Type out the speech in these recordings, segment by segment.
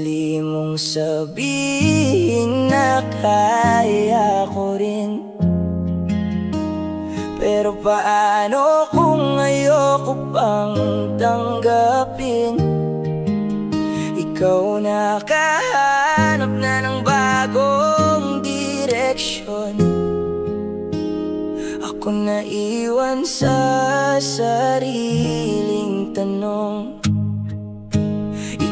dali mong sabihin na kaya ko rin. Pero paano kung ayoko pang tanggapin? Ikaw nakahanap na ng bagong direksyon. Ako naiwan sa sariling tanong.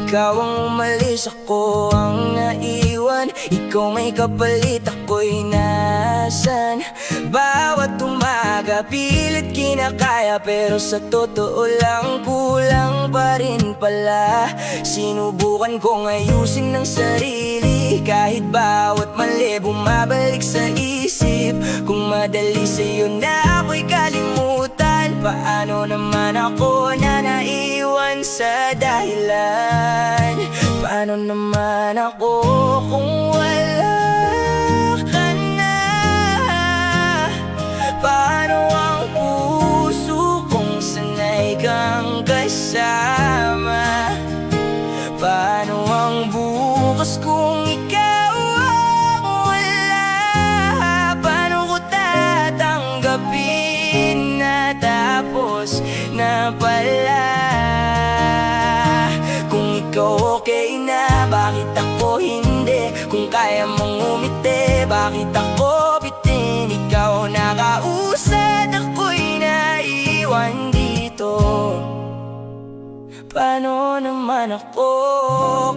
Ikaw ang umalis, ako ang naiwan. Ikaw may kapalit, ako'y nasan? Bawat umaga pilit kinakaya, pero sa totoo lang kulang pa rin pala. Sinubukan kong ayusin ng sarili, kahit bawat mali bumabalik sa isip. Kung madali sa'yo na ako'y kalimutan, paano naman ako na naiwan sa dahilan? Paano naman ako kung wala ka na? Paano ang puso kung sanay kang kasama? Paano ang bukas kung ikaw ang wala? Paano ko tatanggapin na tapos na pala? Kung ikaw okay na, bakit ako hindi? Kung kaya mong umiti, bakit ako bitin? Ikaw nakausad, ako'y naiwan dito. Paano naman ako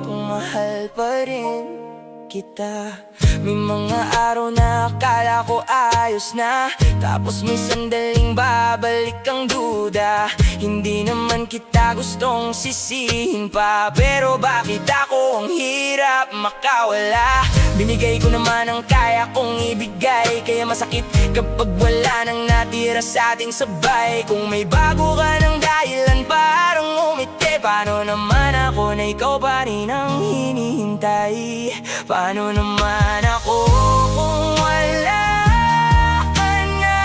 kung mahal pa rin kita? May mga araw na akala ko ayos na, tapos may sandaling babalik ang duda. Hindi naman kita gustong sisihin pa, pero bakit ako ang hirap makawala? Binigay ko naman ang kaya kong ibigay, kaya masakit kapag wala nang natira sa ating sabay. Kung may bago ka ng dahilan parang umiti, paano naman ako na ikaw pa rin ang hinihintay? Paano naman ako kung wala ka na?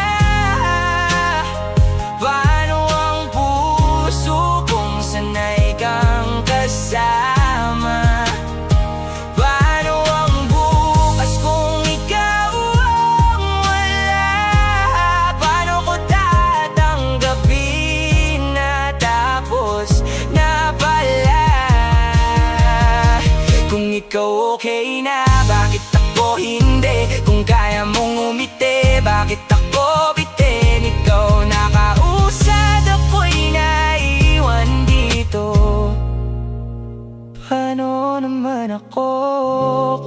Paano ang puso kung sanay kang kasama? Paano ang bukas kung ikaw ang wala? Paano ko tatanggapin na tapos na pala? Kung ikaw okay na, bakit ako hindi? Kung kaya mong umiti, bakit ako bitin? Ikaw nakausad, ako'y naiwan dito. Paano naman ako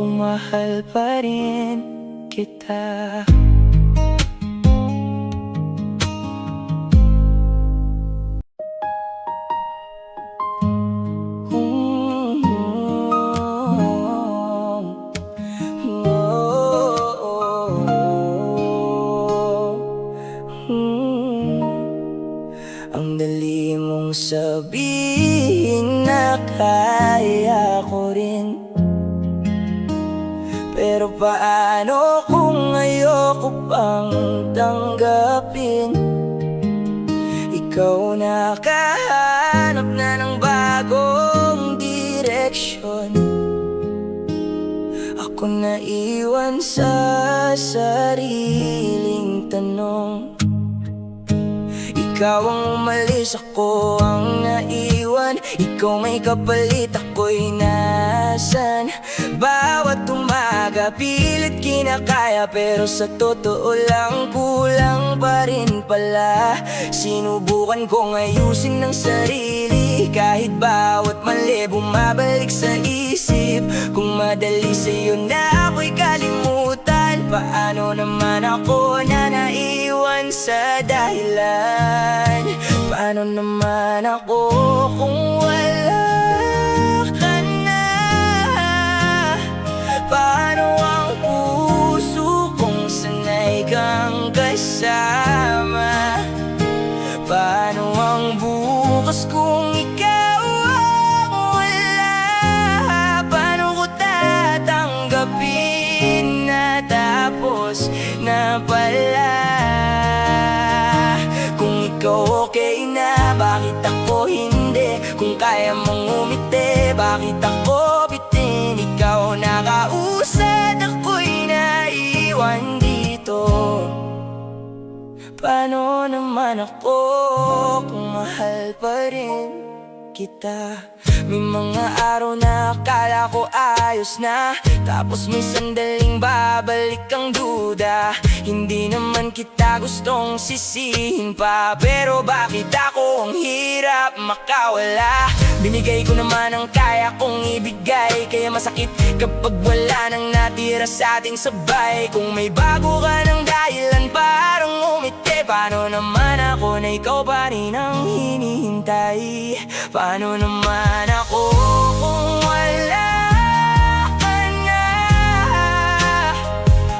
kung mahal pa rin kita? Ang dali mong sabihin na kaya ko rin. Pero paano kung ayoko pang tanggapin? Ikaw nakahanap na ng bagong direksyon. Ako naiwan sa sariling tanong. Ikaw ang umalis, ako ang naiwan. Ikaw may kapalit, ako'y nasan? Bawat umaga pilit kinakaya, pero sa totoo lang kulang pa rin pala. Sinubukan kong ayusin ng sarili, kahit bawat mali bumabalik sa isip. Kung madali sa'yo na ako'y kalimutan, paano naman ako na naiwan sa dahilan? Paano naman ako kung wala ka na? Paano ang puso kung sanay kang kasama? Paano ang bukas kung ikaw ang wala? Paano ko tatanggapin na tapos na pala? Kung ikaw okay na, bakit ako hindi? Kung kaya mong umiti, bakit ako bitin? Paano naman ako kung mahal pa rin kita? May mga araw na akala ko ayos na, tapos may sandaling babalik ang duda. Hindi naman kita gustong sisihin pa, pero bakit ako ang hirap makawala? Binigay ko naman ang kaya kong ibigay, kaya masakit kapag wala nang natira sa ating sabay. Kung may bago ka ng dahilan parang umiti, paano naman ako na ikaw pa rin ang hinihintay? Paano naman ako kung wala ka na?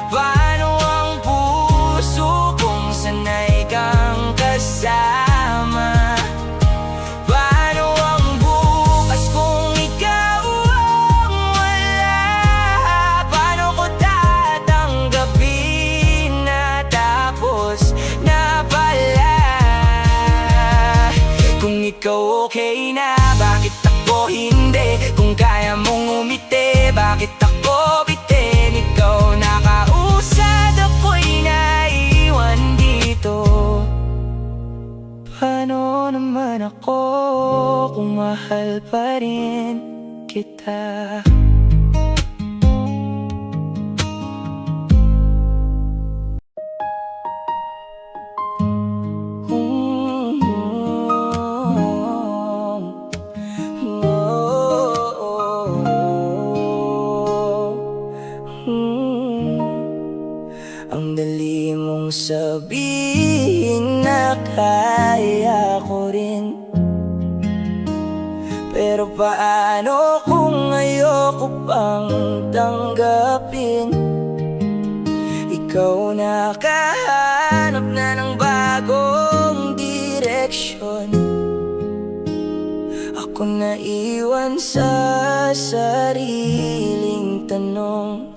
Paano ang puso kung sanay kang kasama? Paano ang bukas kung ikaw ang wala? Paano ko tatanggapin na tapos na pala? Kung ikaw okay na, bakit ako hindi? Kung kaya mong umiti, bakit ako bitin? Ikaw nakausad, ako'y naiwan dito. Paano naman ako kung mahal pa rin kita? Ang dali mong sabihin na kaya ko rin, pero paano kung ayoko pang tanggapin? Ikaw nakahanap na ng bagong direksyon, ako naiwan sa sariling tanong.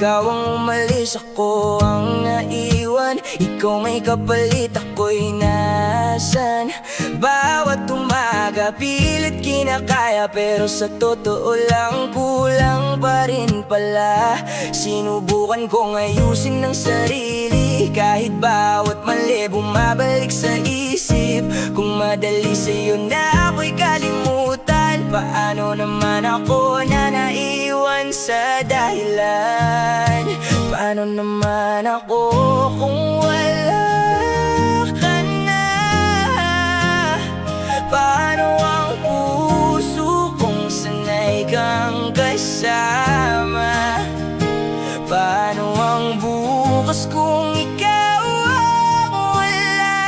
Ikaw ang umalis, ako ang naiwan. Ikaw may kapalit, ako'y nasan? Bawat umaga pilit kinakaya, pero sa totoo lang kulang pa rin pala. Sinubukan kong ayusin ng sarili, kahit bawat mali bumabalik sa isip. Kung madali sa'yo na ako'y kalimutan, paano naman ako na naiwan sa dahilan? Paano naman ako kung wala ka na? Paano ang puso kung sanay kang kasama? Paano ang bukas kung ikaw ang wala?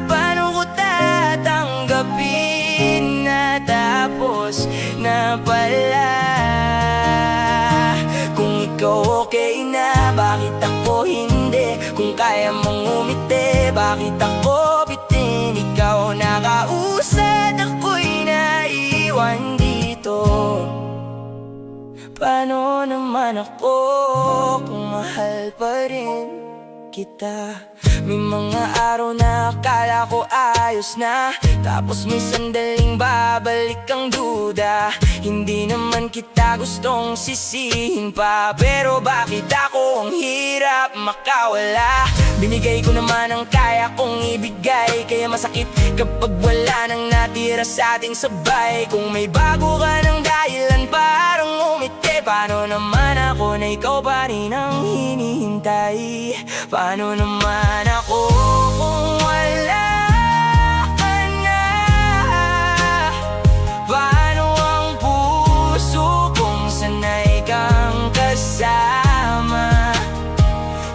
Paano ko tatanggapin na tapos na pala? Kung ikaw okay na, bakit ako hindi? Kung kaya mong umiti, bakit ako bitin? Ikaw nakausad, ako'y naiwan dito. Paano naman ako kung mahal pa rin kita? May mga araw na akala ko ayos na, tapos may sandaling babalik ang duda. Hindi naman kita gustong sisihin pa, pero bakit ako ang hirap makawala? Binigay ko naman ang kaya kong ibigay, kaya masakit kapag wala nang natira sa ating sabay. Kung may bago ka ng dahilan parang umiti, paano naman ako na ikaw pa rin ang hinihintay? Paano naman ako kung wala ka na? Paano ang puso kung sanay kang kasama?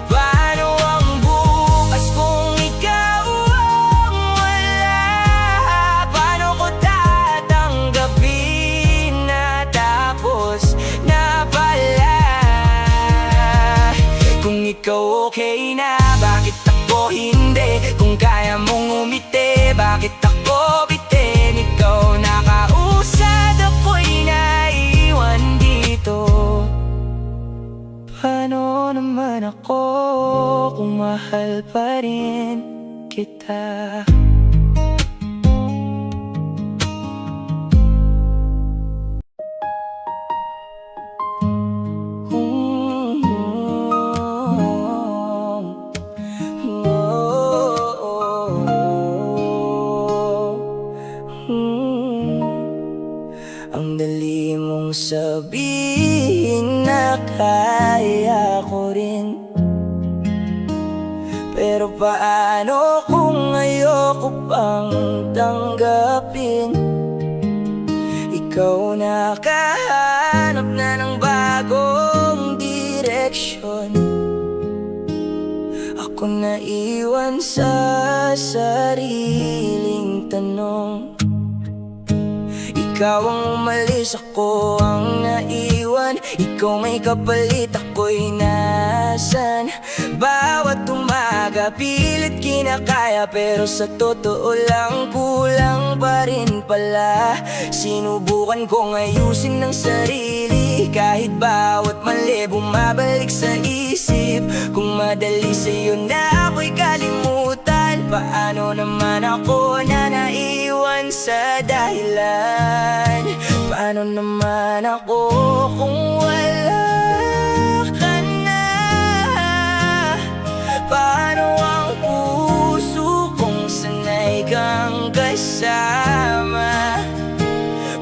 Paano ang bukas kung ikaw ang wala? Paano ko tatanggapin na tapos na pala? Kung ikaw okay na, bakit ako hindi? Kung kaya mong umiti, bakit ako bitin? Ikaw nakausad, ako'y naiwan dito. Paano naman ako kung mahal pa rin kita? Ang dali mong sabihin na kaya ko rin, pero paano kung ayoko pang tanggapin? Ikaw nakahanap na ng bagong direksyon, ako naiwan sa sariling tanong. Ikaw ang umalis, ako ang naiwan. Ikaw may kapalit, ako'y nasan? Bawat umaga pilit kinakaya, pero sa totoo lang kulang pa rin pala. Sinubukan kong ayusin ng sarili, kahit bawat mali bumabalik sa isip. Kung madali sa'yo na ako'y kalimutan, paano naman ako na naiwan sa dahilan? Paano naman ako kung wala ka na? Paano ang puso kung sanay kang kasama?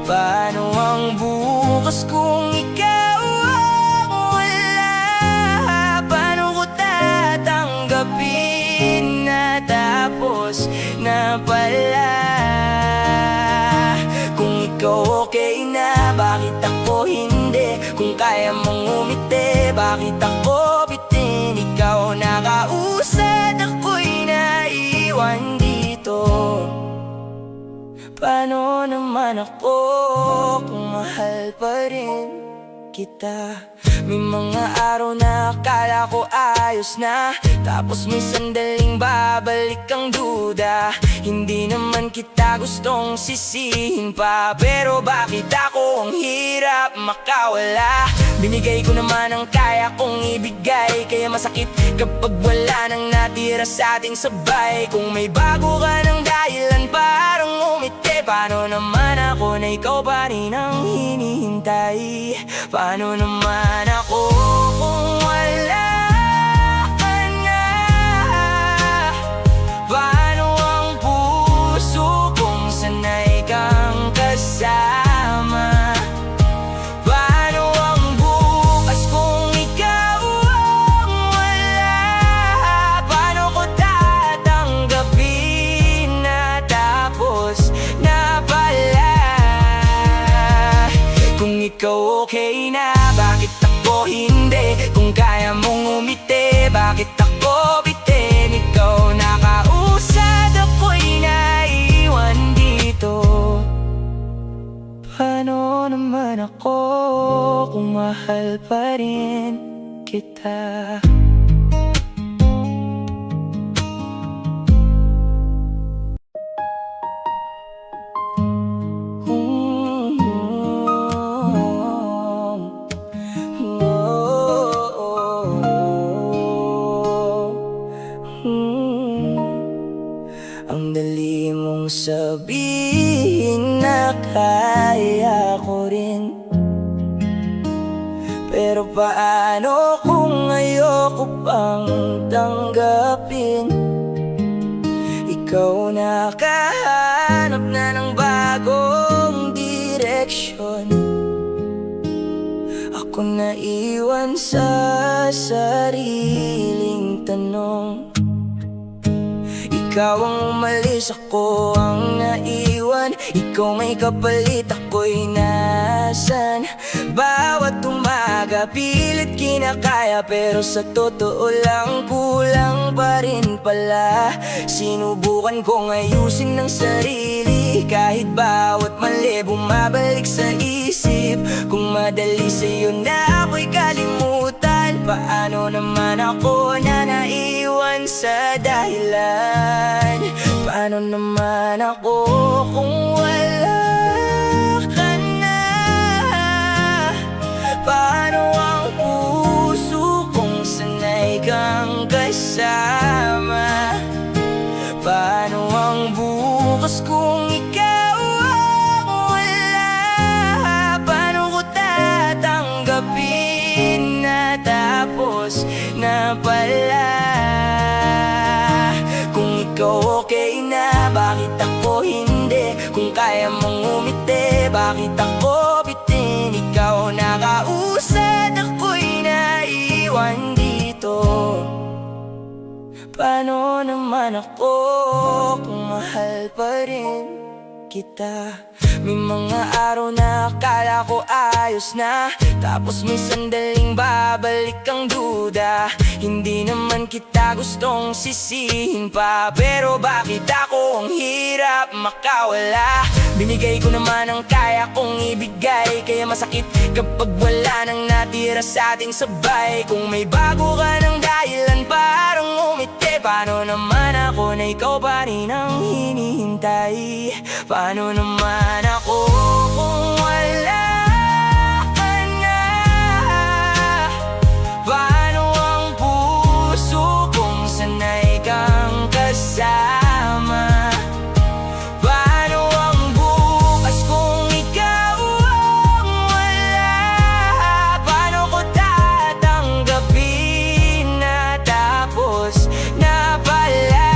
Paano ang bukas kung ikaw ang wala? Paano ko tatanggapin na tapos na pala? Kung ikaw okay na, bakit ako hindi? Kung kaya mong umiti, bakit ako bitin? Ikaw nakausad, ako'y naiwan dito. Paano naman ako kung mahal pa rin kita? May mga araw na akala ko ayos na, tapos may sandaling babalik ang duda. Hindi naman kita gustong sisihin pa, pero bakit ako ang hirap makawala? Binigay ko naman ang kaya kong ibigay, kaya masakit kapag wala nang natira sa ating sabay. Kung may bago ka ng dahilan parang umiti, paano naman ako na ikaw pa rin ang hinihintay? Paano naman ako kung wala ka na? Paano ang puso kung sanay kang kasama? Paano ang bukas kung ikaw ang wala? Paano ko tatanggapin na tapos na pala? Kung ikaw okay na, bakit ako hindi? Kung kaya mong umiti, bakit ako bitin? Ikaw nakausad, ako'y naiwan dito. Paano naman ako kung mahal pa rin kita? Ang dali mong sabihin na kaya ko rin, pero paano kung ayoko pang tanggapin? Ikaw nakahanap na ng bagong direksyon, ako naiwan sa sariling tanong. Ikaw ang umalis, ako ang naiwan. Ikaw may kapalit, ako'y nasan? Bawat umaga pilit kinakaya, pero sa totoo lang kulang pa rin pala. Sinubukan kong ayusin ng sarili, kahit bawat mali bumabalik sa isip. Kung madali sa'yo na ako'y kalimutan, paano naman ako na naiwan sa dahilan? Paano naman ako kung wala ka na? Paano ang puso kung sanay kang kasama? Paano ang bukas kung ikaw ang wala? Paano ko tatanggapin na tapos na pala? Kung ikaw okay na, bakit ako hindi? Kung kaya mong umiti, bakit ako naman ako kung mahal pa rin kita. May mga araw na akala ko ayos na, tapos may sandaling babalik ang duda. Hindi naman kita gustong sisihin pa, pero bakit ako ang hirap makawala? Binigay ko naman ang kaya kong ibigay, kaya masakit kapag wala nang natira sa ating sabay. Kung may bago ka ng dahilan parang umiti, paano naman ako na ikaw pa rin ang hinihintay? Paano naman ako kung wala ka na? Paano ang puso kung sanay kang kasama? Paano ang bukas kung ikaw ang wala? Paano ko tatanggapin na tapos na pala?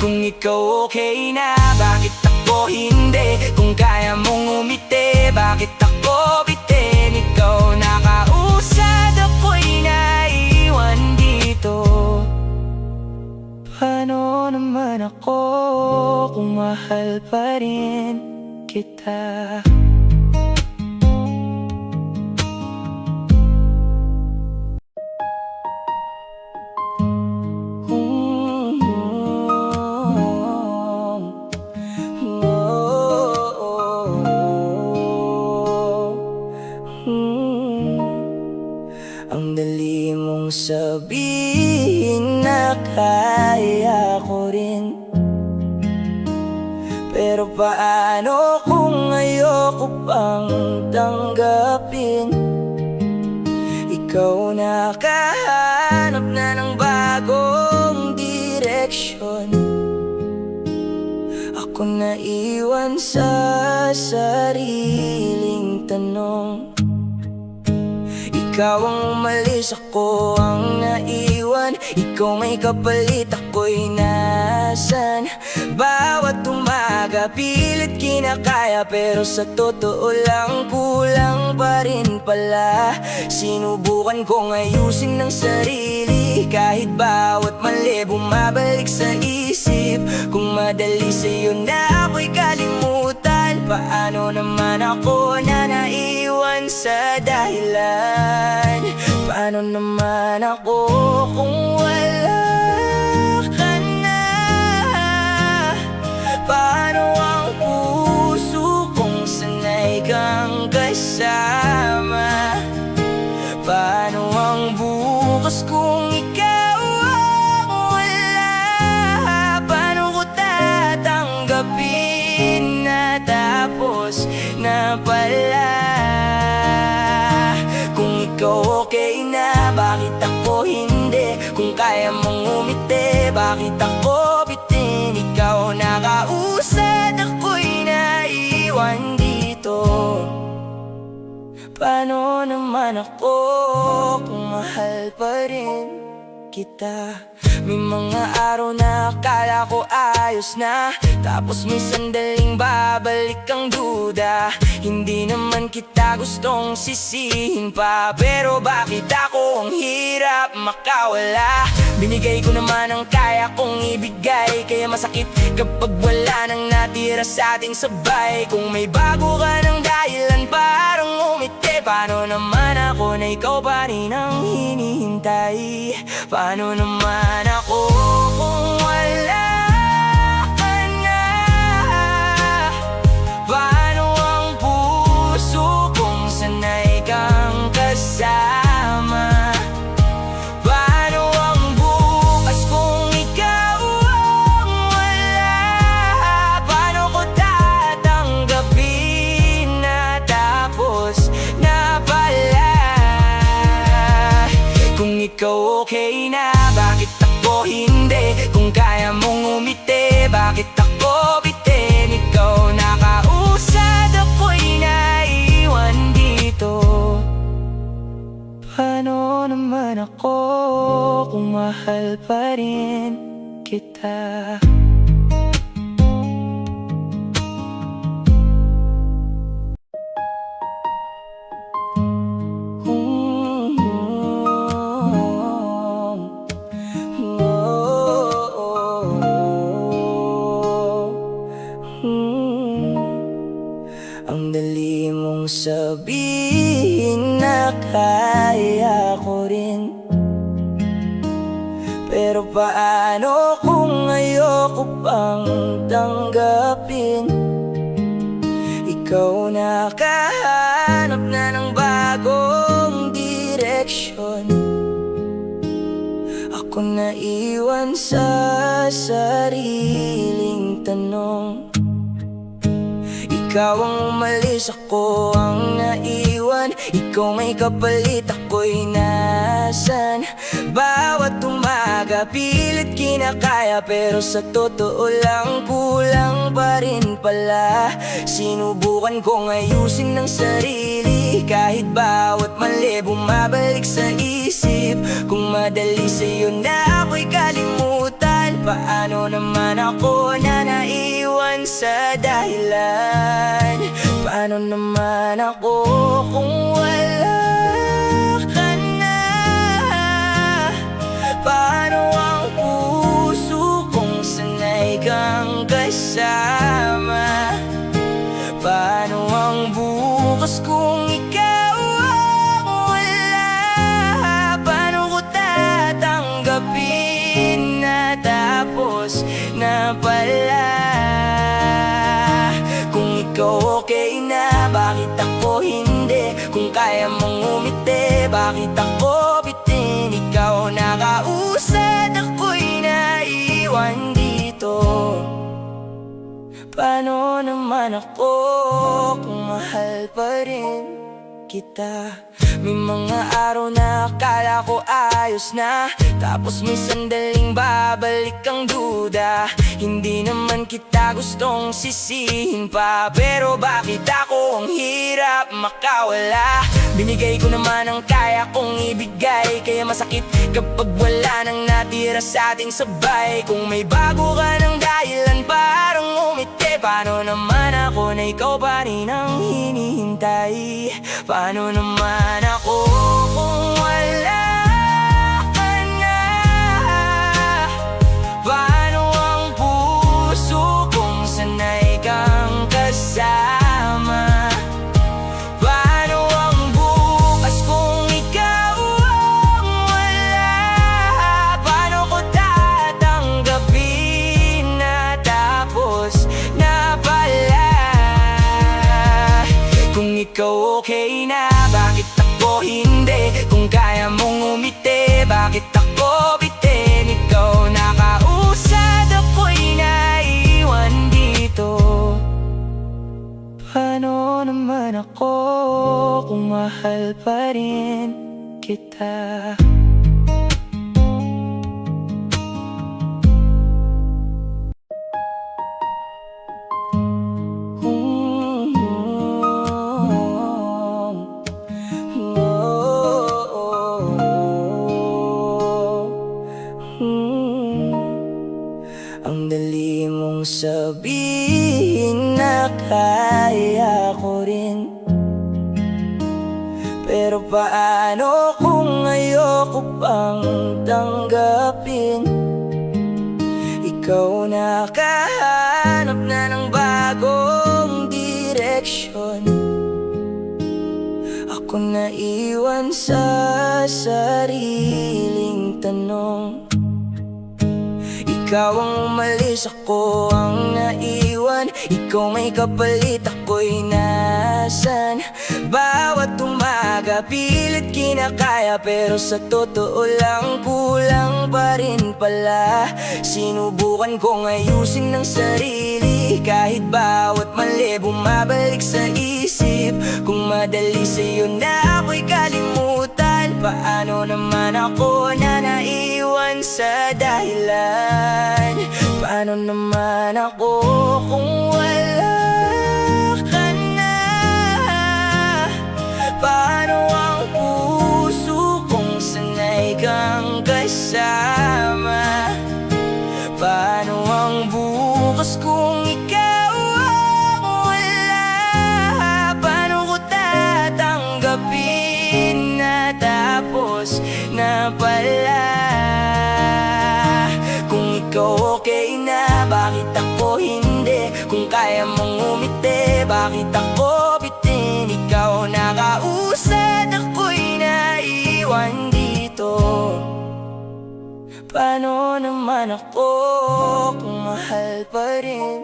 Kung ikaw okay na, bakit ako hindi? Kung kaya mong umiti, bakit ako bitin? Ikaw nakausad, ako'y naiwan dito. Paano naman ako kung mahal pa rin kita? Ang dali mong sabihin na kaya ko rin, pero paano kung ayoko pang tanggapin? Ikaw nakahanap na ng bagong direksyon, ako naiwan sa sariling tanong. Ikaw ang umalis, ako ang naiwan. Ikaw may kapalit, ako'y nasan? Bawat umaga pilit kinakaya, pero sa totoo lang kulang pa rin pala. Sinubukan kong ayusin ng sarili, kahit bawat mali bumabalik sa isip. Kung madali sa'yo na ako'y kalimutan, paano naman ako na naiwan sa dahilan? Paano naman ako kung wala ka na? Paano ang puso kung sanay kang kasama? Paano ang bukas kung ikaw ang wala? Paano ko tatanggapin na tapos na pala? Kung ikaw okay na, bakit ako hindi? Kung kaya mong umiti, bakit ako bitin? Ikaw nakausad, ako'y naiwan dito. Paano naman ako kung mahal pa rin kita? May mga araw na akala ko ayos na, tapos may sandaling babalik ang duda. Hindi naman kita gustong sisihin pa, pero bakit ako ang hirap makawala? Binigay ko naman ang kaya kong ibigay, kaya masakit kapag wala nang natira sa ating sabay. Kung may bago ka ng dahilan parang umiti, paano naman ako na ikaw pa rin ang hinihintay? Paano naman ako kung wala ka na? Paano ang puso kung sanay kang kasama? Paano ang bukas kung ikaw ang wala? Paano ko tatanggapin na tapos na pala? Kung ikaw okay na, bakit ako hindi? Kung kaya mong umiti, bakit ako bitin? Ikaw nakausad, ako'y naiwan dito. Paano naman ako kung mahal pa rin kita? Oh, dali mong sabihin na kaya ko rin. Pero paano kung ayoko pang tanggapin? Ikaw nakahanap na ng bagong direksyon. Ako naiwan sa sariling tanong. Ikaw ang umalis, ako ang naiwan. Ikaw may kapalit, ako'y nasan? Bawat umaga pilit kinakaya, pero sa totoo lang kulang pa rin pala. Sinubukan kong ayusin ng sarili, kahit bawat mali bumabalik sa isip. Kung madali sa'yo na ako'y kalimutan, paano naman ako na naiwan sa dahilan? Paano naman ako kung wala ka na? Paano ang puso kung sanay kang kasama? Paano ang bukas kung ikaw ang wala? Paano ko tatanggapin na tapos na pala? Kung ikaw okay na, bakit ako hindi? Kung kaya mong umiti, bakit ako bitin? Ikaw nakausad, ako'y naiwan dito. Paano naman ako kung mahal pa rin kita? May mga araw na akala ko ayos na, tapos may sandaling babalik ang duda. Hindi naman kita gustong sisihin pa, pero bakit ako ang hirap makawala? Binigay ko naman ang kaya kong ibigay, kaya masakit kapag wala nang natira sa ating sabay. Kung may bago ka ng dahilan parang umiti, paano naman ako na ikaw pa rin ang hinihintay? Paano naman ako kung wala ka na? Paano ang puso kung sanay kang kasama? Paano ang bukas kung ikaw ang wala? Paano ko tatanggapin na tapos na pala? Kung ikaw okay na, bakit ako hindi? Kung kaya mong umiti, bakit ako bitin? Ikaw nakausad, ako'y naiwan dito. Paano naman ako kung mahal pa rin kita? Ang dali mong sabihin na kaya ko rin. Pero paano kung ayoko pang tanggapin? Ikaw nakahanap na ng bagong direksyon. Ako naiwan sa sariling tanong. Ikaw ang umalis, ako ang naiwan. Ikaw may kapalit, ako'y nasan? Bawat umaga pilit kinakaya, pero sa totoo lang kulang pa rin pala. Sinubukan kong ayusin ng sarili, kahit bawat mali bumabalik sa isip. Kung madali sa'yo na ako'y kalimutan, paano naman ako na naiwan sa dahilan? Paano naman ako kung wala ka na? Paano ang puso kung sanay kang kasama? Paano ang bukas kung ikaw ang wala? Paano ko tatanggapin na tapos na pala? Kung ikaw okay na, bakit ako hindi? Kung kaya mong naman ako kung mahal pa rin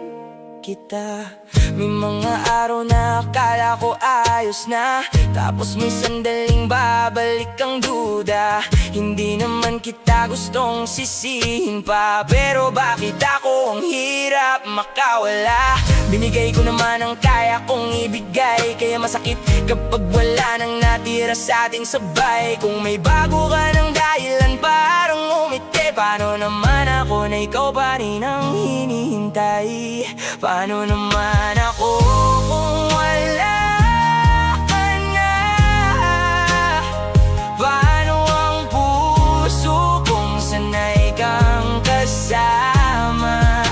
kita. May mga araw na akala ko ayos na, tapos may sandaling babalik ang duda. Hindi naman kita gustong sisihin pa, pero bakit ako ang hirap makawala? Binigay ko naman ang kaya kong ibigay, kaya masakit kapag wala nang natira sa ating sabay. Kung may bago ka ng dahilan parang umiti, paano naman ako na ikaw pa rin ang hinihintay? Paano naman ako kung wala ka na? Paano ang puso kung sanay kang kasama?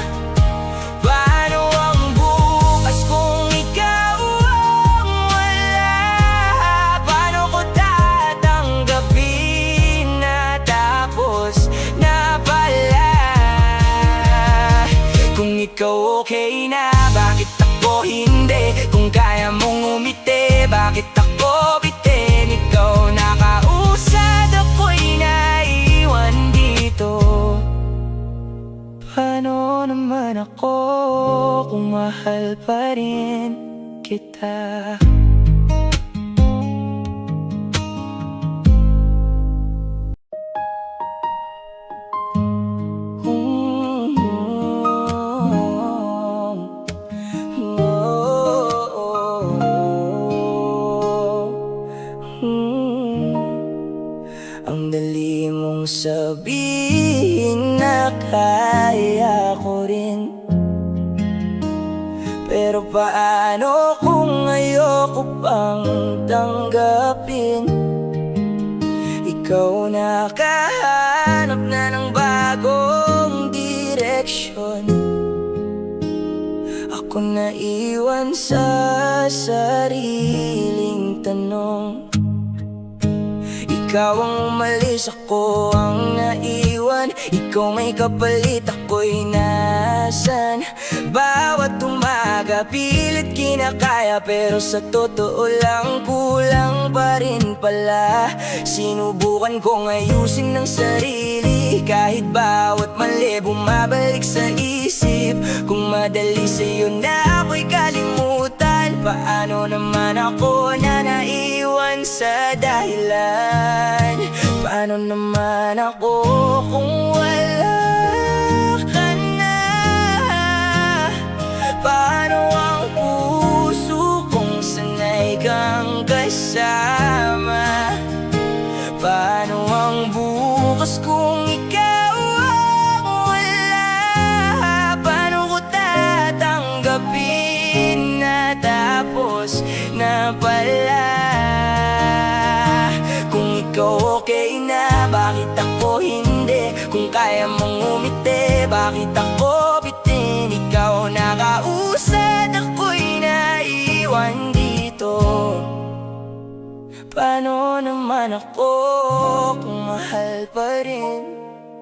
Paano ang bukas kung ikaw ang wala? Paano ko tatanggapin na tapos na pala? Kung ikaw okay na, bakit ako hindi? Kung kaya mong umiti, bakit ako bitin? Ikaw nakausad, ako'y naiwan dito. Paano naman ako kung mahal pa rin kita? Ang dali mong sabihin na kaya ko rin, pero paano kung ayoko pang tanggapin? Ikaw nakahanap na ng bagong direksyon, ako naiwan sa sariling tanong. Ikaw ang umalis, ako ang naiwan. Ikaw may kapalit, ako'y nasan? Bawat umaga pilit kinakaya, pero sa totoo lang kulang pa rin pala. Sinubukan kong ayusin ng sarili, kahit bawat mali bumabalik sa isip. Kung madali sa'yo na ako'y kalimutan, paano naman ako na naiwan sa dahilan? Paano naman ako kung wala ka na? Paano ang puso kung sanay kang kasama? Paano ang bukas kung ikaw ang wala? Paano ko tatanggapin na tapos na pala? Kung ikaw okay na, bakit ako hindi? Kung kaya mong umiti, bakit ako bitin? Ikaw nakausad, ako'y naiwan dito. Paano naman ako kung mahal pa rin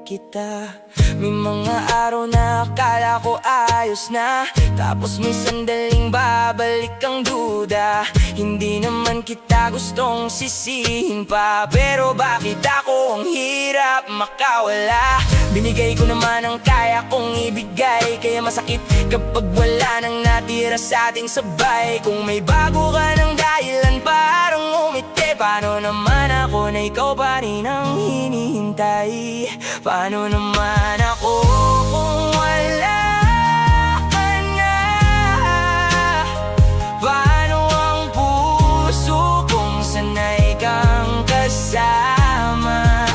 kita? May mga araw na akala ko ayos na, tapos may sandaling babalik ang duda. Hindi naman kita gustong sisihin pa, pero bakit ako ang hirap makawala? Binigay ko naman ang kaya kong ibigay, kaya masakit kapag wala nang natira sa ating sabay. Kung may bago ka ng dahilan parang umiti, paano naman ako na ikaw pa rin ang hinihintay? Paano naman ako kung wala ka na? Paano ang puso kung sanay kang kasama?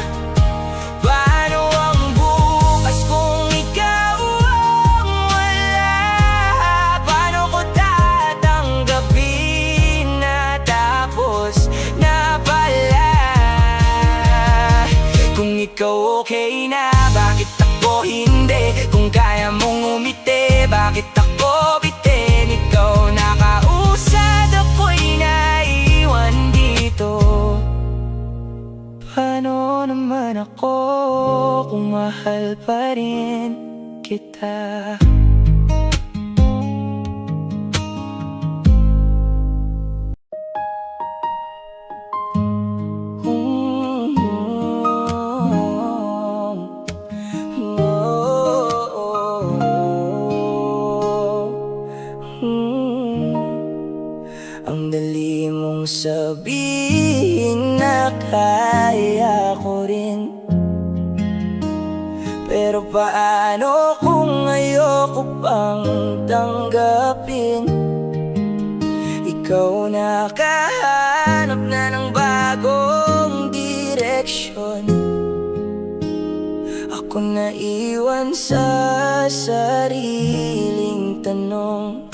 Paano ang bukas kung ikaw ang wala? Paano ko tatanggapin na tapos na pala? Kung ikaw okay na, bakit ako hindi? Kung kaya mong umiti, bakit ako bitin? Ikaw nakausad, ako'y naiwan dito. Paano naman ako kung mahal pa rin kita? Oh, dali mong sabihin na kaya ko rin. Pero paano kung ayoko pang tanggapin? Ikaw nakahanap na ng bagong direksyon. Ako naiwan sa sariling tanong.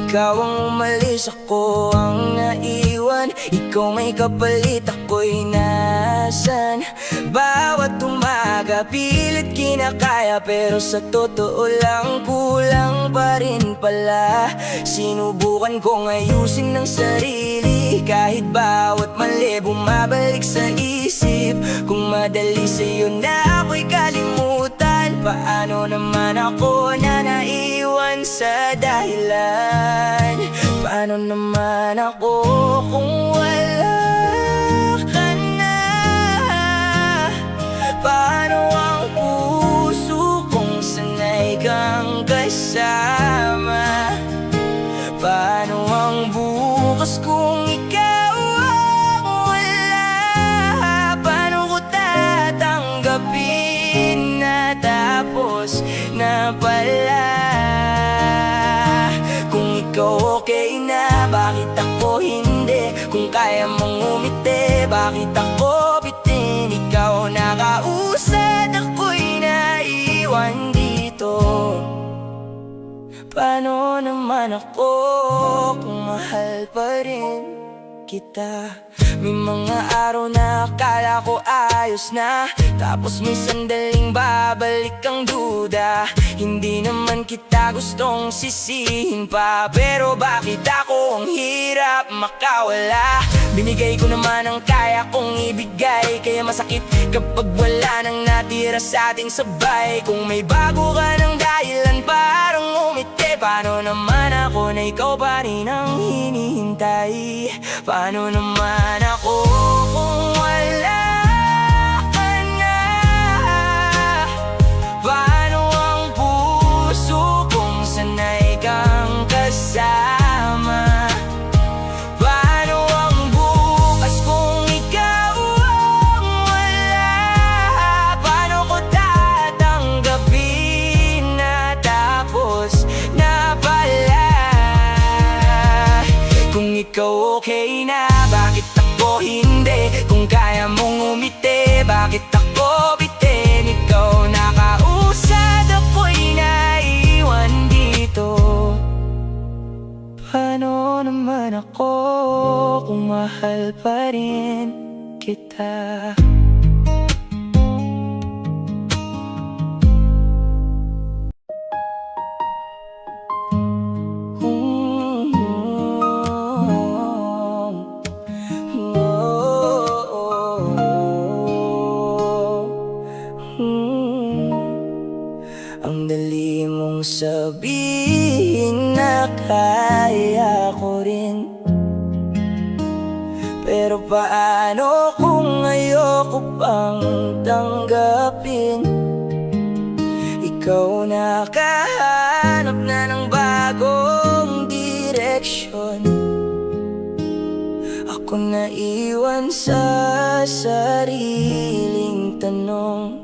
Ikaw ang umalis, ako ang naiwan. Ikaw may kapalit, ako'y nasan? Bawat umaga, pilit kinakaya, pero sa totoo lang, kulang pa rin pala. Sinubukan kong ayusin ng sarili, kahit bawat mali bumabalik sa isip. Kung madali sa'yo na ako'y kalimutan, paano naman ako na naiwan sa dahilan? Paano naman ako kung wala ka na? Paano ang puso kung sanay kang kasama? Paano ang bukas kung ikaw ang wala? Paano ko tatanggapin na tapos na pala? Kung ikaw okay na, bakit ako hindi? Kung kaya mong umiti, bakit ako bitin? Ikaw nakausad, ako'y naiwan dito. Paano naman ako kung mahal pa rin kita? May mga araw na akala ko ayos na, tapos may sandaling babalik ang duda. Hindi naman kita gustong sisihin pa, pero bakit ako ang hirap makawala? Binigay ko naman ang kaya kong ibigay, kaya masakit kapag wala nang natira sa ating sabay. Kung may bago ka ng dahilan parang umiti, paano naman ako na ikaw pa rin ang hinihintay? Paano naman ako kung wala ka na? Paano ang puso kung sanay kang kasama? Paano ang bukas kung ikaw ang wala? Paano ko tatanggapin na tapos na pala? Kung ikaw okay na, bakit ako hindi? Kung kaya mong umiti, bakit ako bitin? Ikaw nakausad, ako'y naiwan dito. Paano naman ako kung mahal pa rin kita? Ang dali mong sabihin na kaya ko rin. Pero paano kung ayoko pang tanggapin? Ikaw nakahanap na ng bagong direksyon. Ako naiwan sa sariling tanong.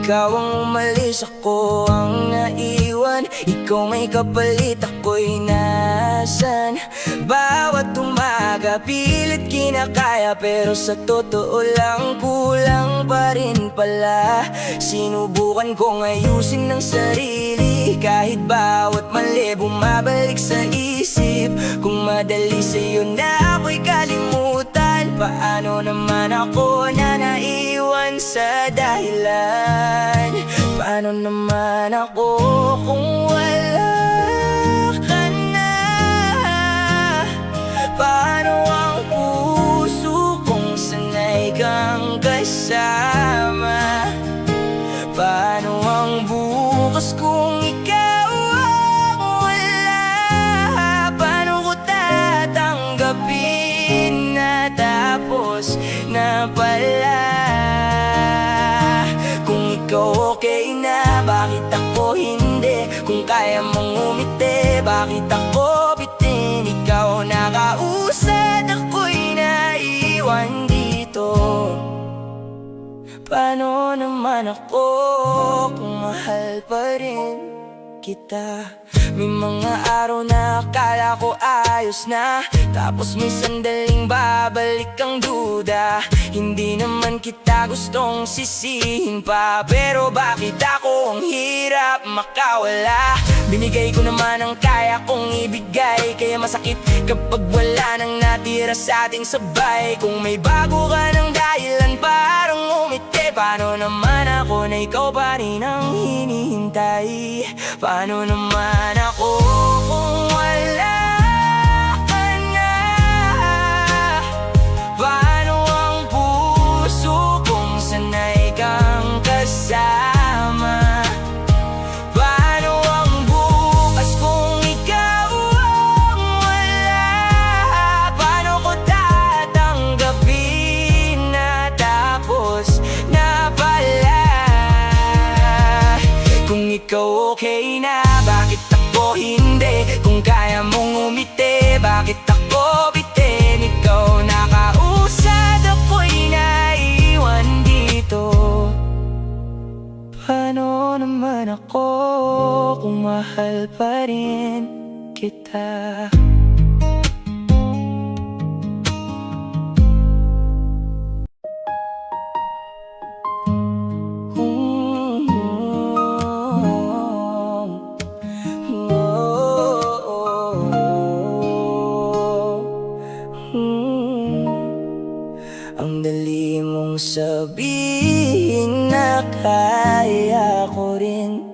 Ikaw ang umalis, ako ang naiwan. Ikaw may kapalit, ako'y nasan? Bawat umaga, pilit kinakaya, pero sa totoo lang, kulang pa rin pala. Sinubukan kong ayusin ng sarili, kahit bawat mali bumabalik sa isip. Kung madali sa'yo na ako'y kalimutan, paano naman ako na naiwan sa dahilan? Paano naman ako kung wala ka na? Paano ang puso kung sanay kang kasama? Paano ang bukas kung ikaw ang wala? Paano ko tatanggapin na tapos na pala? Kung ikaw okay na, bakit ako hindi? Kung kaya naman ako kung mahal pa rin kita. May mga araw na akala ko ayos na, tapos may sandaling babalik ang duda. Hindi naman kita gustong sisihin pa, pero bakit ako ang hirap makawala? Binigay ko naman ang kaya kong ibigay, kaya masakit kapag wala nang natira sa ating sabay. Kung may bago ka ng dahilan parang umiti, paano naman ako na ikaw pa rin ang hinihintay? Paano naman ako kung wala ka na? Paano ang puso kung sanay kang kasama? Paano ang bukas kung ikaw ang wala? Paano ko tatanggapin na tapos na pala? Kung ikaw okay na, bakit ako hindi? Kung kaya mong umiti, bakit ako bitin? Ikaw nakausad, ako'y naiwan dito. Paano naman ako kung mahal pa rin kita? Ang dali mong sabihin na kaya ko rin,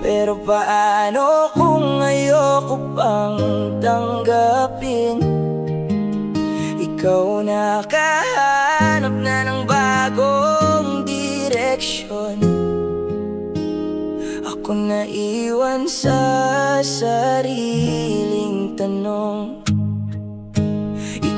pero paano kung ayoko pang tanggapin? Ikaw nakahanap na ng bagong direksyon, ako naiwan sa sariling tanong.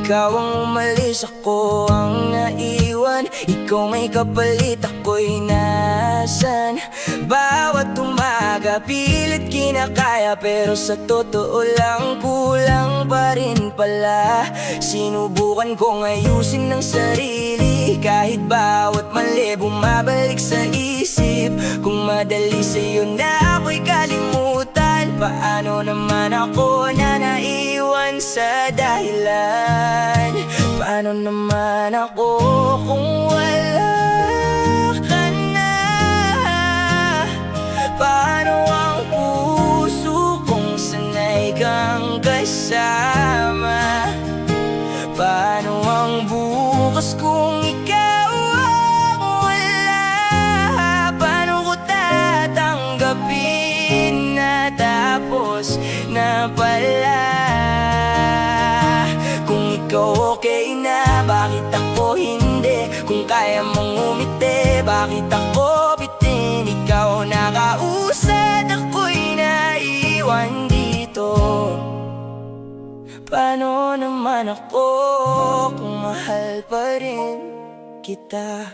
Ikaw ang umalis, ako ang naiwan. Ikaw may kapalit, ako'y nasan? Bawat umaga pilit kinakaya, pero sa totoo lang kulang pa rin pala. Sinubukan kong ayusin ng sarili, kahit bawat mali bumabalik sa isip. Kung madali sa'yo na ako'y kalimutan, paano naman ako na naiwan sa dahilan? Paano naman ako kung wala ka na? Paano ang puso kung sanay kang kasama? Paano ang bukas kung ikaw ang wala? Paano ko tatanggapin na tapos na pala? Kung ikaw okay na, bakit ako hindi? Kung kaya mong umiti, bakit ako bitin? Ikaw nakausad, ako'y naiwan dito. Paano naman ako kung mahal pa rin kita?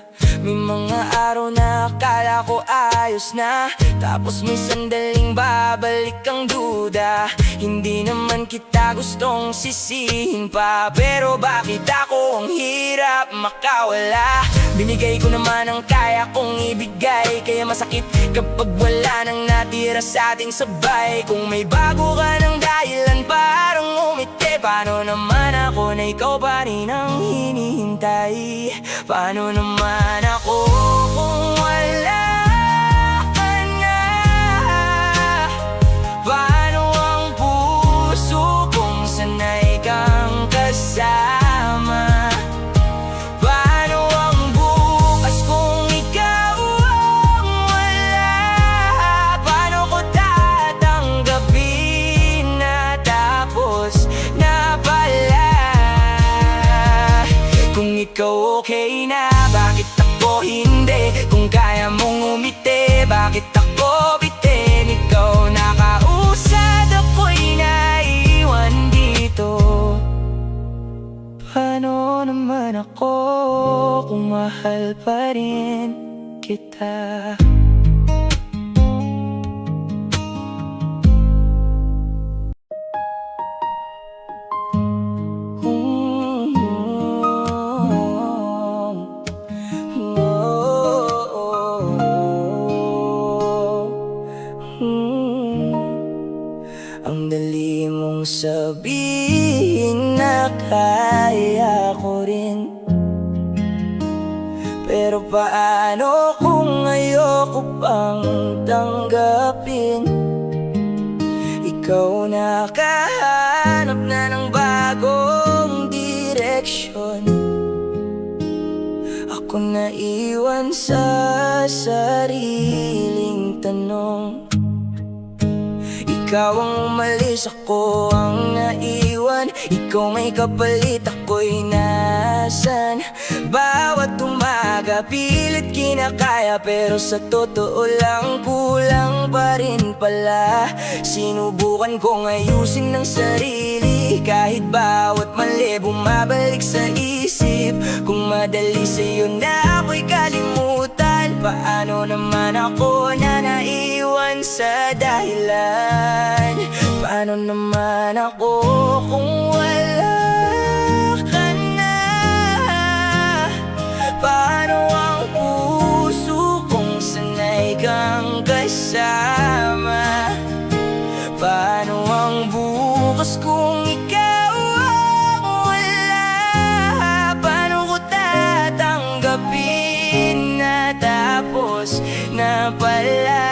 May mga araw na akala ko ayos na, tapos may sandaling babalik ang duda. Hindi naman kita gustong sisihin pa, pero bakit ako ang hirap makawala? Binigay ko naman ang kaya kong ibigay, kaya masakit kapag wala nang natira sa ating sabay. Kung may bago ka ng dahilan parang umiti, paano naman ako na ikaw pa rin ang hinihintay? Paano naman ako kung wala ka na? Paano ang puso kung sanay kang kasama? Paano ang bukas kung ikaw ang wala? Paano ko tatanggapin na tapos na pala? Kung ikaw okay na, bakit ako hindi? Kung kaya mong umiti, bakit ako bitin? Ikaw nakausad, ako'y naiwan dito. Paano naman ako kung mahal pa rin kita? Oh, Ang dali mong sabihin na kaya ko rin, pero paano kung ayoko pang tanggapin? Ikaw nakahanap na ng bagong direksyon, ako naiwan sa sariling tanong. Ikaw ang umalis, ako ang naiwan. Ikaw may kapalit, ako'y nasan? Bawat umaga pilit kinakaya, pero sa totoo lang kulang pa rin pala. Sinubukan kong ayusin ng sarili, kahit bawat mali bumabalik sa isip. Kung madali sa'yo na ako'y kalimutan, paano naman ako na naiwan sa dahilan? Paano naman ako kung wala ka na? Paano ang puso kung sanay kang kasama? Paano ang bukas kung ikaw ang wala? Paano ko tatanggapin na tapos na pala?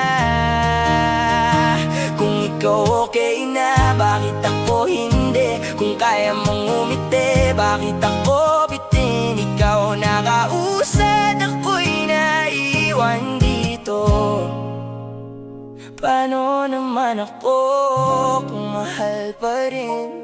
Kung ikaw okay na, bakit ako hindi? Kung kaya mong umiti, bakit ako bitin? Ikaw nakausad, ako'y naiwan dito. Paano naman ako kung mahal pa rin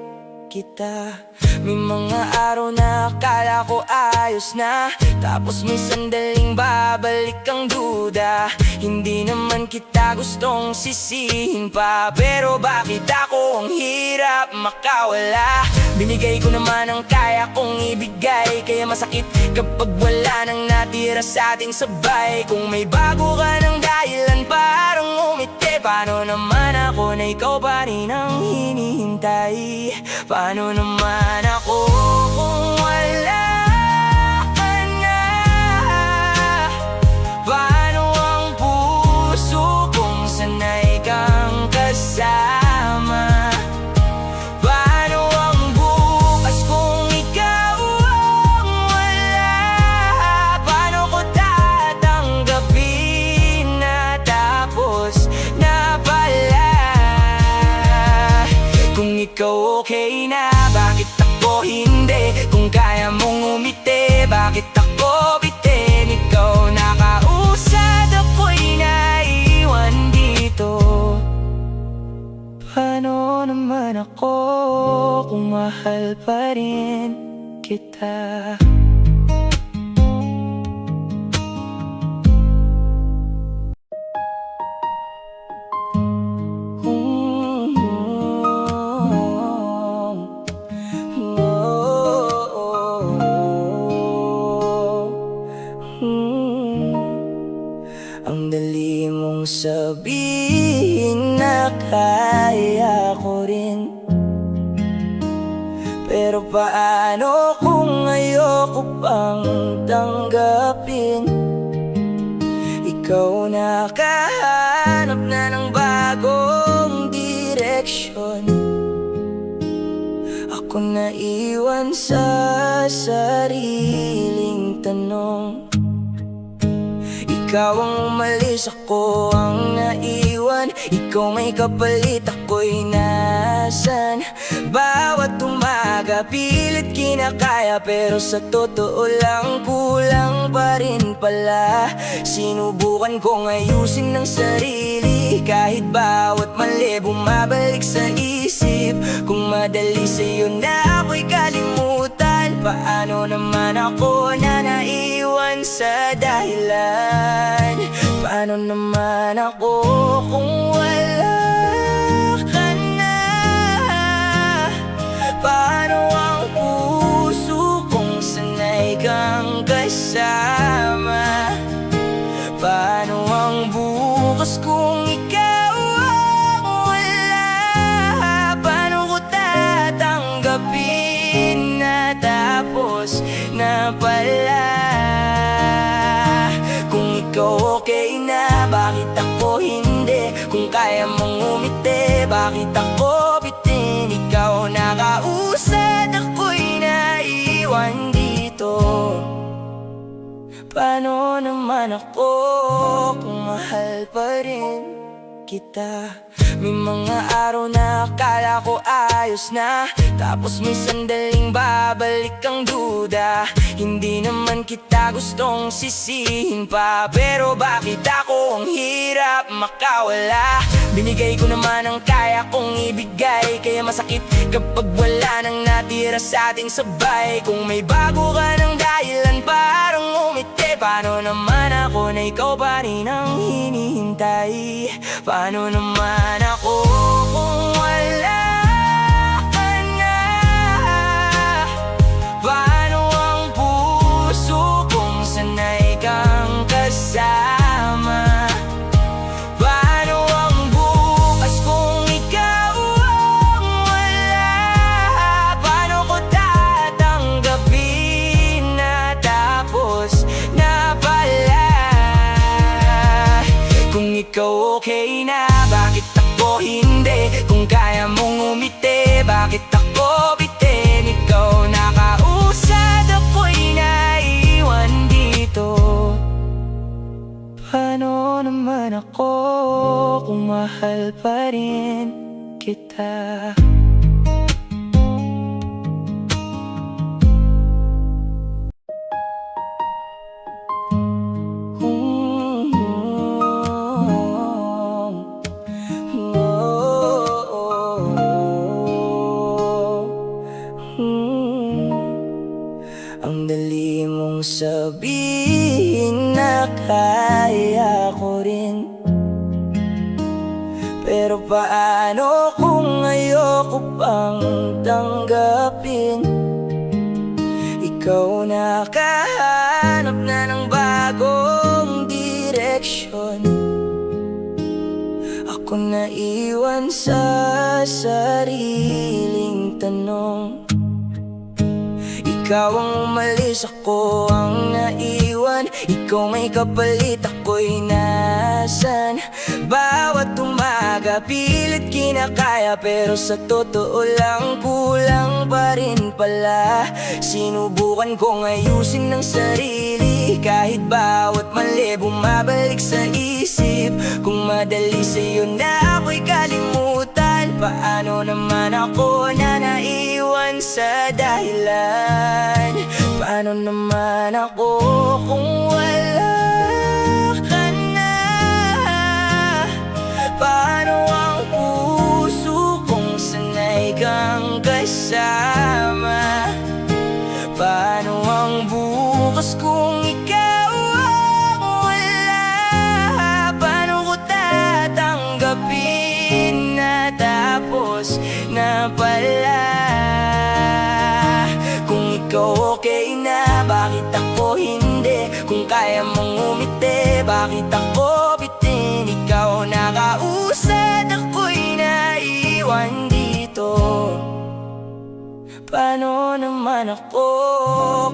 kita? May mga araw na akala ko ayos na, tapos may sandaling babalik ang duda. Hindi naman kita gustong sisihin pa, pero bakit ako ang hirap makawala? Binigay ko naman ang kaya kong ibigay, kaya masakit kapag wala nang natira sa ating sabay. Kung may bago ka ng dahilan parang umiti, paano naman ako na ikaw pa rin ang hinihintay? Paano naman ako kung wala ka na? Paano ang puso kung sanay kang kasama? Paano ang bukas kung ikaw ang wala? Paano ko tatanggapin na tapos na pala? Kung ikaw okay na, bakit ako hindi? Kung kaya mong umiti, bakit ako bitin? Ikaw nakausad, ako'y naiwan dito. Paano naman ako kung mahal pa rin kita? Ang dali mong sabihin na kaya ko rin, pero paano kung ayoko pang tanggapin? Ikaw nakahanap na ng bagong direksyon, ako naiwan sa sariling tanong. Ikaw ang umalis, ako ang naiwan. Ikaw may kapalit, ako'y nasan? Bawat umaga pilit kinakaya, pero sa totoo lang kulang pa rin pala. Sinubukan kong ayusin ng sarili, kahit bawat mali bumabalik sa isip. Kung madali sa'yo na ako'y kalimutan, paano naman ako na naiwan sa dahilan? Paano naman ako kung wala ka na? Paano ang puso kung sanay kang kasama? Paano ang bukas kung ikaw ang wala? Paano ko tatanggapin na tapos na pala? Kung ikaw okay na, bakit ako hindi? Kung kaya mong umiti, bakit ako Paano naman ako kung mahal pa rin kita? May mga araw na akala ko ayos na, tapos may sandaling babalik ang duda. Hindi naman kita gustong sisihin pa, pero bakit ako ang hirap makawala? Binigay ko naman ang kaya kong ibigay, kaya masakit kapag wala nang natira sa ating sabay. Kung may bago ka ng dahilan parang umiti, paano naman ako na ikaw pa rin ang hinihintay? Paano naman ako kung wala ka na? Paano ang puso kung sanay kang kasama? Paano ang bukas kung ikaw ang wala? Paano ko tatanggapin na tapos na pala? Kung ikaw okay na, bakit ako hindi? Kung kaya mong umiti, bakit ako bitin? Ikaw nakausad, ako'y naiwan dito. Paano naman ako kung mahal pa rin kita? Ang dali mong sabihin na kaya ko rin, pero paano kung ayoko pang tanggapin? Ikaw nakahanap na ng bagong direksyon, ako naiwan sa sariling tanong. Ikaw ang umalis, ako ang naiwan. Ikaw may kapalit, ako'y nasan? Bawat umaga pilit kinakaya, pero sa totoo lang kulang pa rin pala. Sinubukan kong ayusin ng sarili, kahit bawat mali bumabalik sa isip. Kung madali sa'yo na ako'y kalimutan, paano naman ako na naiwan sa dahilan? Paano naman ako kung wala ka na? Paano ang puso kung sanay kang kasama? Paano ang bukas kung ikaw ang wala? Paano ko tatanggapin na tapos na pala? Kung ikaw okay na, bakit ako hindi? Kung kaya mong umiti, bakit ako bitin? Ikaw nakausad, ako'y naiwan dito. Paano naman ako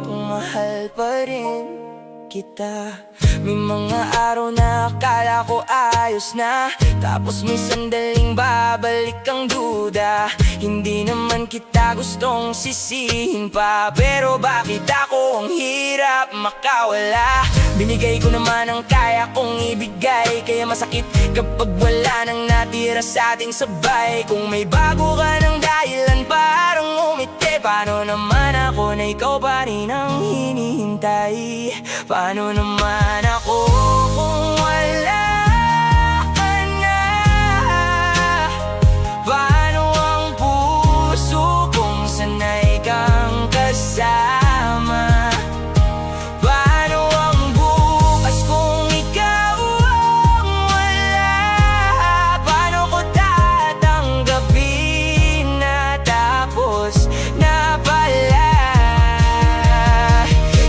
kung mahal pa rin kita? May mga araw na akala ko ayos na, tapos may sandaling babalik ang duda. Hindi naman kita gustong sisihin pa, pero bakit ako ang hirap makawala? Binigay ko naman ang kaya kong ibigay, kaya masakit kapag wala nang natira sa ating sabay. Kung may bago ka ng dahilan parang umiti, paano naman ako na ikaw pa rin ang hinihintay? Paano naman ako kung wala ka na? Paano ang puso kung sanay kang kasama? Paano ang bukas kung ikaw ang wala? Paano ko tatanggapin na tapos na pala?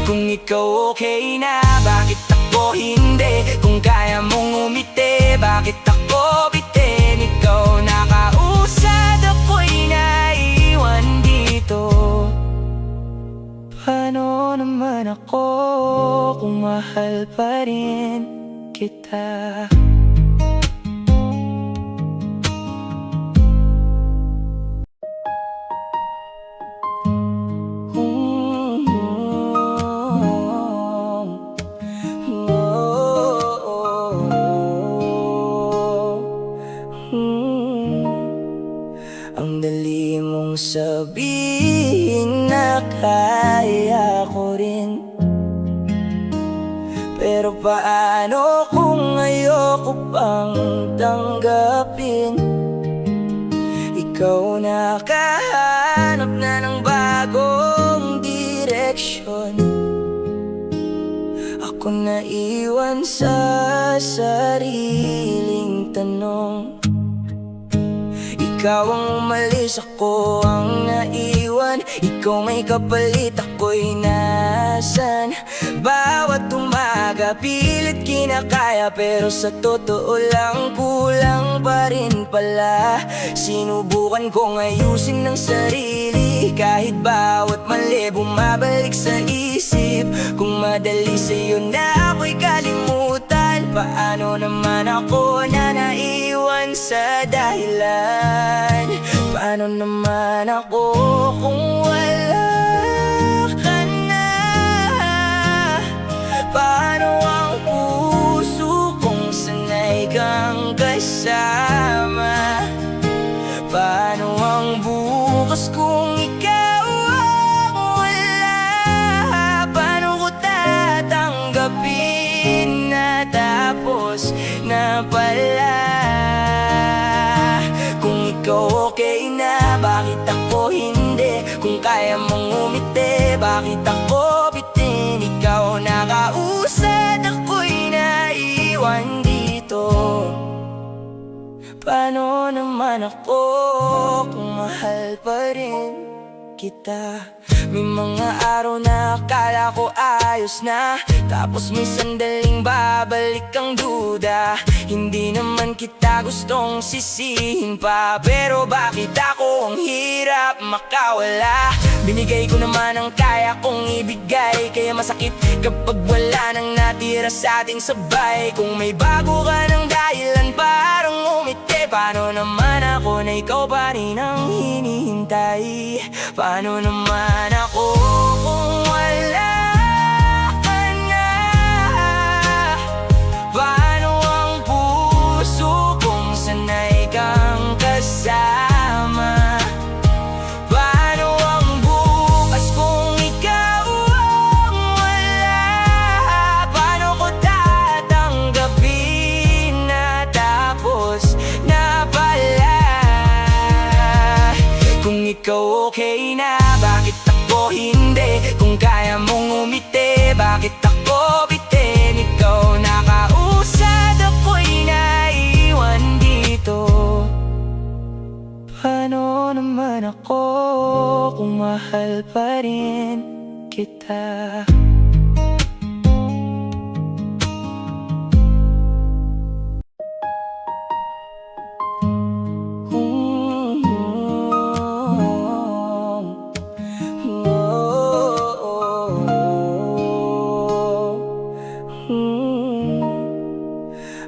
Kung ikaw okay na, bakit ako hindi? Kung kaya mong umiti, bakit ako bitin? Ikaw nakausad, ako'y naiwan dito. Paano naman ako kung mahal pa rin kita? dali mong sabihin na kaya ko rin, pero paano kung ayoko pang tanggapin? Ikaw nakahanap na ng bagong direksyon, ako naiwan sa sariling tanong. Ikaw ang umalis, ako ang naiwan. Ikaw may kapalit, ako'y nasan? Bawat umaga pilit kinakaya, pero sa totoo lang kulang pa rin pala. Sinubukan kong ayusin ng sarili, kahit bawat mali bumabalik sa isip. Kung madali sa'yo na ako'y kalimutan, paano naman ako na naiwan sa dahilan? Paano naman ako kung wala ka na? Paano ang puso kung sanay kang kasama? Paano ang bukas kung ikaw ang wala? Paano ko tatanggapin na tapos na pala? Kung ikaw okay na, bakit ako hindi? Kung kaya mong umiti, bakit ako bitin? Ikaw nakausad, ako'y naiwan dito. Paano naman ako kung mahal pa rin kita? May mga araw na akala ko ayos na, tapos may sandaling babalik ang duda. Hindi naman kita gustong sisihin pa, pero bakit ako ang hirap makawala? Binigay ko naman ang kaya kong ibigay, kaya masakit kapag wala nang natira sa ating sabay. Kung may bago ka ng dahilan parang umiti, paano naman ako na ikaw pa rin ang hinihintay? Paano naman ako kung wala ka na? Paano ang puso kung sanay kang kasama? Paano ang bukas kung ikaw ang wala? Paano ko tatanggapin na tapos na pala? Kung ikaw okay na, bakit ako hindi? Kung kaya mong umiti, bakit ako bitin? Ikaw nakausad, ako'y naiwan dito. Paano naman ako kung mahal pa rin kita?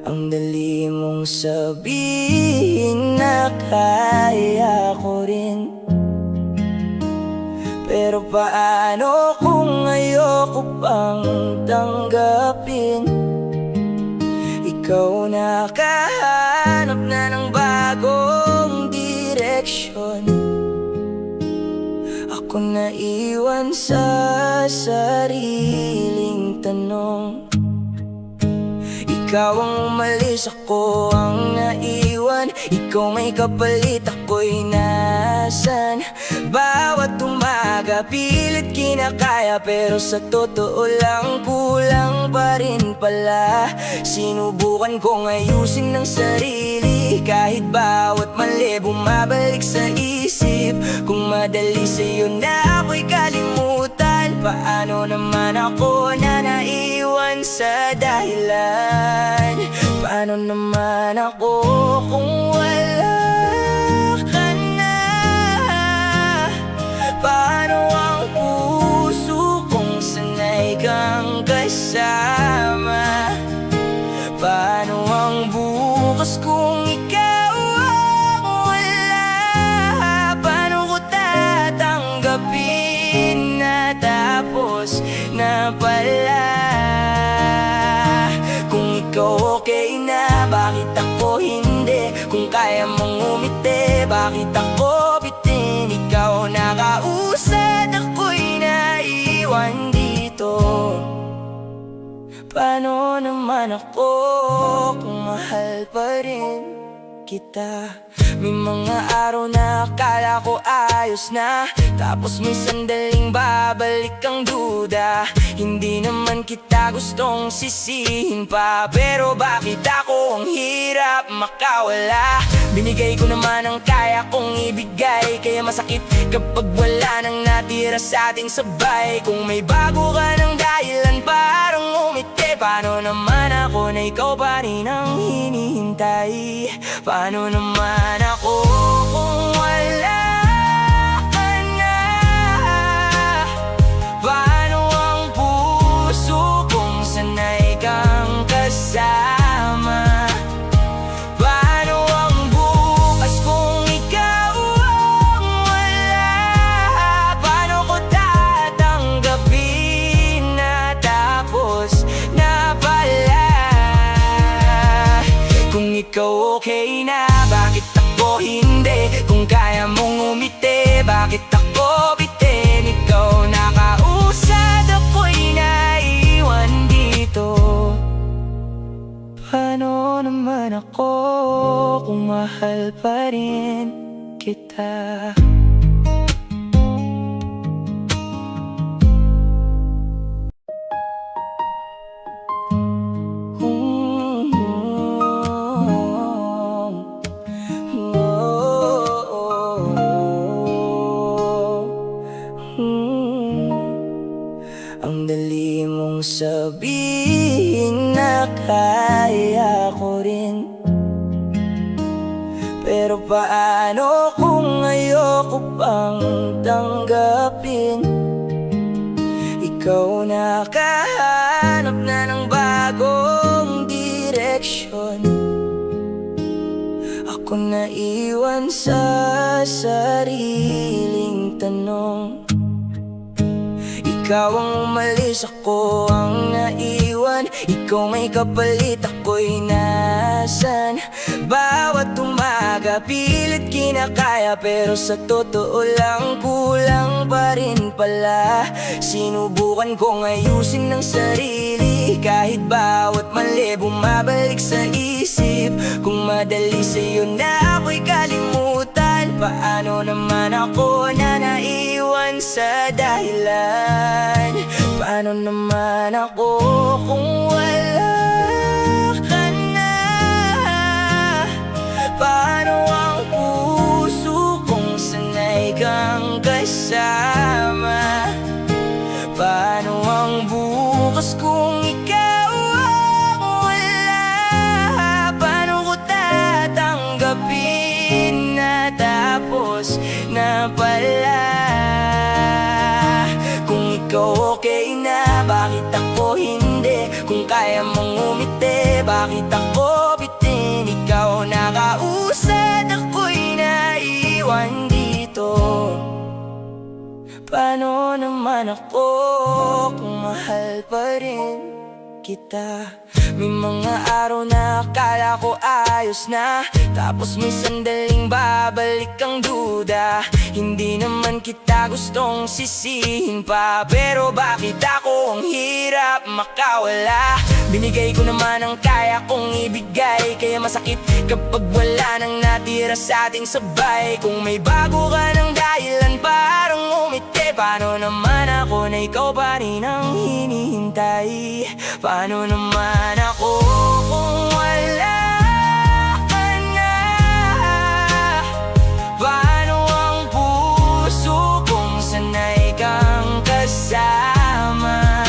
Ang dali mong sabihin na kaya ko rin, pero paano kung ayoko pang tanggapin? Ikaw nakahanap na ng bagong direksyon, ako naiwan sa sariling tanong. Ikaw ang umalis, ako ang naiwan. Ikaw may kapalit, ako'y nasan? Bawat umaga pilit kinakaya, pero sa totoo lang kulang pa rin pala. Sinubukan kong ayusin ng sarili, kahit bawat mali bumabalik sa isip. Kung madali sa'yo na ako'y kalimutan, paano naman ako na naiwan sa dahilan? Paano naman ako kung wala ka na? Paano ang puso kung sanay kang kasama? Paano ang bukas kung ikaw ang wala? Paano ko tatanggapin na tapos na pala? Kung ikaw okay na, bakit ako hindi? Paano naman ako kung mahal pa rin kita? May mga araw na akala ko ayos na, tapos may sandaling babalik ang duda. Hindi naman kita gustong sisihin pa, pero bakit ako ang hirap makawala? Binigay ko naman ang kaya kong ibigay, kaya masakit kapag wala nang natira sa ating sabay. Kung may bago ka ng dahilan parang umiti, paano naman ako na ikaw pa rin ang hinihintay? Paano naman ako kung wala ka na? Paano ang puso kung sanay kang kasama? Paano ang bukas kung ikaw ang wala? Paano ko tatanggapin na tapos na pala? Kung ikaw okay na, bakit ako hindi? Kung kaya mong umiti, bakit ako bitin? Ikaw nakausad, ako'y naiwan dito. Paano naman ako kung mahal pa rin kita? Ang dali mong sabihin na kaya ko rin, pero paano kung ayoko pang tanggapin? Ikaw nakahanap na ng bagong direksyon, ako naiwan sa sariling tanong. Ikaw ang umalis, ako ang naiwan. Ikaw may kapalit, ako'y nasan? Bawat umaga pilit kinakaya, pero sa totoo lang kulang pa rin pala. Sinubukan kong ayusin ng sarili, kahit bawat mali bumabalik sa isip. Kung madali sa'yo na ako'y kalimutan, paano naman ako na naiwan sa dahilan? Paano naman ako kung wala ka na? Paano ang puso kung sanay kang kasama? Paano ang bukas kung ikaw ang wala? Paano ko tatanggapin na tapos na pala? Kung ikaw okay na, bakit ako hindi? Kung kaya mong umiti, bakit ako bitin? Ikaw nakausad, ako'y naiwan dito. Paano naman ako kung mahal pa rin kita? May mga araw na akala ko ayos na, tapos may sandaling babalik ang duda. Hindi naman kita gustong sisihin pa, pero bakit ako ang hirap makawala? Binigay ko naman ang kaya kong ibigay, kaya masakit kapag wala nang natira sa ating sabay. Kung may bago ka ng dahilan parang umiti, paano naman ako na ikaw pa rin ang hinihintay? Paano naman ako kung wala ka na? Paano ang puso kung sanay kang kasama?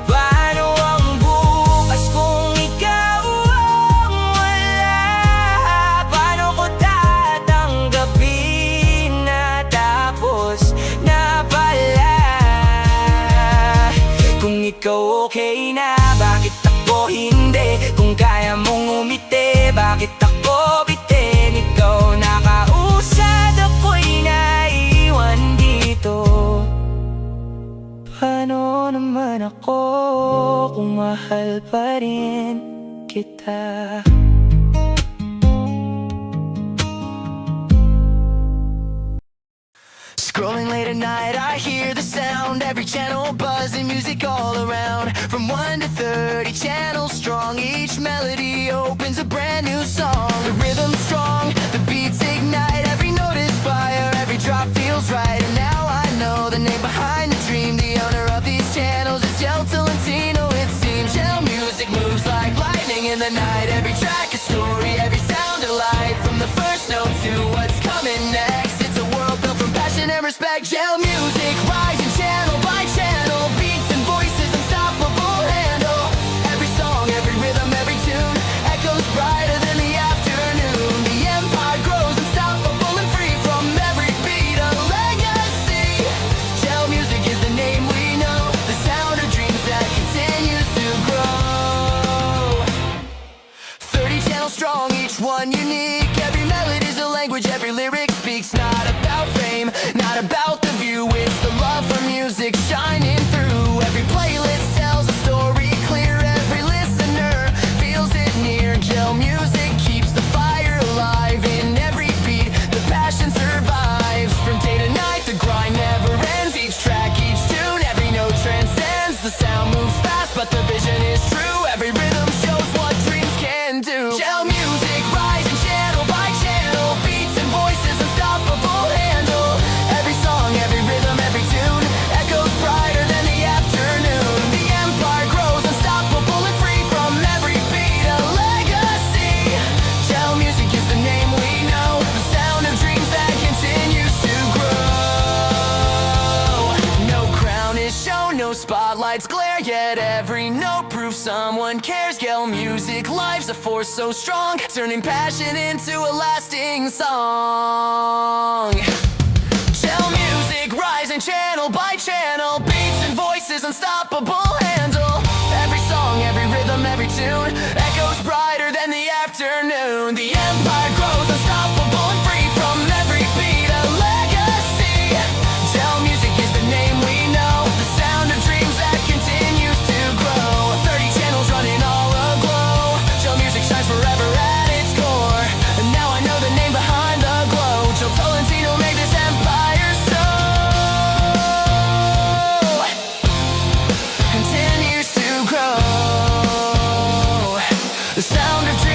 Paano ang bukas kung ikaw ang wala? Paano ko tatanggapin na tapos na pala? Kung ikaw okay na, bakit ako hindi? Kung kaya mong umiti, bakit ako bitin? Ikaw nakausad, ako'y naiwan dito. Paano naman ako kung mahal pa rin kita? Scrolling late at night, I hear the sound. Every channel buzzing, music all around. From 1 to 30 channels strong, each melody opens a brand new song. The rhythm's strong, the beats ignite. Every note is fire, every drop feels right. And now I know the name behind the dream. The owner of these channels is Gel Tolentino, it seems. Gel music moves like lightning in the night. Every track a story, every sound a light. From the first note to what's coming next, it's a world built from passion and respect. Gel music, rising channel by channel. Beats and voices, unstoppable handle. Every song, every rhythm, every tune echoes brighter than the afternoon. The empire grows, unstoppable and free. From every beat, a legacy. Gel music is the name we know, the sound of dreams that continues to grow. 30 channels strong, each one unique. Every melody's a language, every lyric speaks. Not about fame, not about the view. It's the love for music shining through. Every playlist tells a story clear. Every listener feels it near. Gel music keeps the fire alive. In every beat, the passion survives. From day to night, the grind never ends. Each track, each tune, every note transcends. The sound moves fast, but the vision is true. Every rhythm shows what dreams can do. Gel music, rising channel by channel. Beats and voices, unstoppable handle. Every song, every rhythm, every tune echoes brighter than the afternoon. The empire grows, unstoppable and free. From every beat, a legacy. Gel music is the name we know, the sound of dreams that continues to grow. No crown is shown, no spotlights glare, yet every note proves someone cares. Gel music, life's a force so strong, turning passion into a lasting song. Gel music, rising channel by channel. Beats and voices, unstoppable handle. Every song, every rhythm, every tune echoes brighter than the afternoon. The empire grows, unstoppable and free. From every beat, a legacy. Gel music is the name we know, the sound of dreams that continues to grow. 30 channels running all aglow. Gel music shines forever at its core. And now I know the name behind the glow. Gel Tolentino made this empire so continues to grow. The sound of dreams